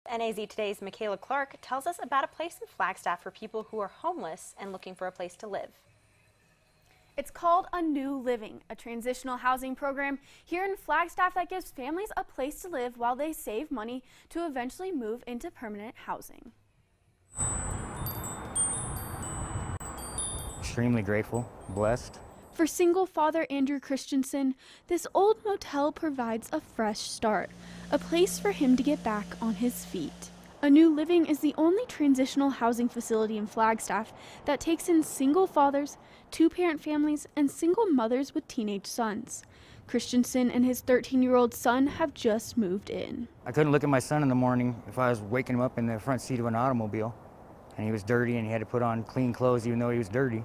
NAZ Today's Makayla tells us about a place in Flagstaff for people who are homeless and looking for a place to live. It's called ANEW Living, a transitional housing program here in Flagstaff that gives families a place to live while they save money to eventually move into permanent housing. Extremely grateful, blessed. For single father Andrew Christensen, this old motel provides a fresh start, a place for him to get back on his feet. ANEW Living is the only transitional housing facility in Flagstaff that takes in single fathers, two-parent families, and single mothers with teenage sons. Christensen and his 13-year-old son have just moved in. I couldn't look at my son in the morning if I was waking him up in the front seat of an automobile and he was dirty and he had to put on clean clothes even though he was dirty.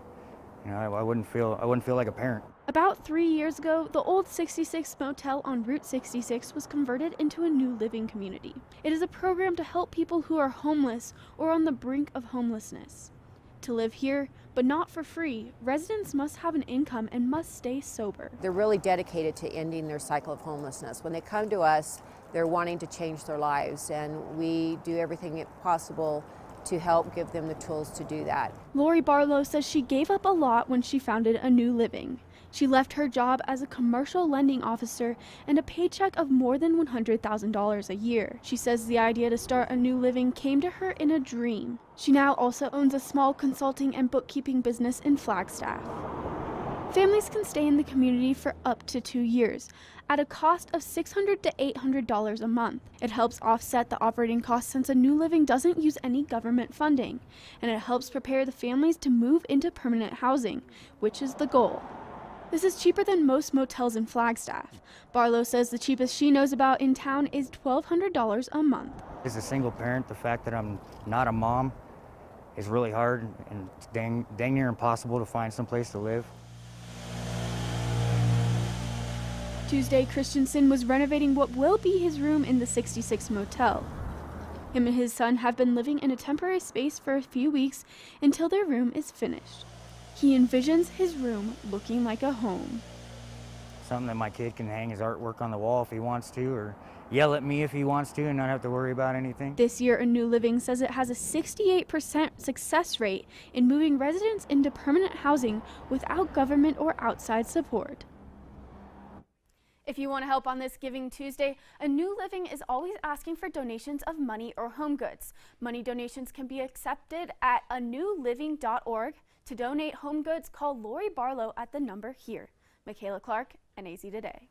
You know, I wouldn't feel like a parent. About 3 years ago, the old 66 motel on Route 66 was converted into a ANEW Living community. It is a program to help people who are homeless or on the brink of homelessness. To live here, but not for free, residents must have an income and must stay sober. They're really dedicated to ending their cycle of homelessness. When they come to us, they're wanting to change their lives, and we do everything possible to help give them the tools to do that. Lori Barlow says she gave up a lot when she founded ANEW Living. She left her job as a commercial lending officer and a paycheck of more than $100,000 a year. She says the idea to start ANEW Living came to her in a dream. She now also owns a small consulting and bookkeeping business in Flagstaff. Families can stay in the community for up to 2 years at a cost of $600 to $800 a month. It helps offset the operating costs since ANEW Living doesn't use any government funding, and it helps prepare the families to move into permanent housing, which is the goal. This is cheaper than most motels in Flagstaff. Barlow says the cheapest she knows about in town is $1,200 a month. As a single parent, the fact that I'm not a mom is really hard and it's dang near impossible to find some place to live. Tuesday, Christensen was renovating what will be his room in the 66 motel. Him and his son have been living in a temporary space for a few weeks until their room is finished. He envisions his room looking like a home. Something that my kid can hang his artwork on the wall if he wants to, or yell at me if he wants to and not have to worry about anything. This year, ANEW Living says it has a 68% success rate in moving residents into permanent housing without government or outside support. If you want to help on this Giving Tuesday, ANEW Living is always asking for donations of money or home goods. Money donations can be accepted at anewliving.org. To donate home goods, call Lori Barlow at the number here. Makayla, NAZ Today.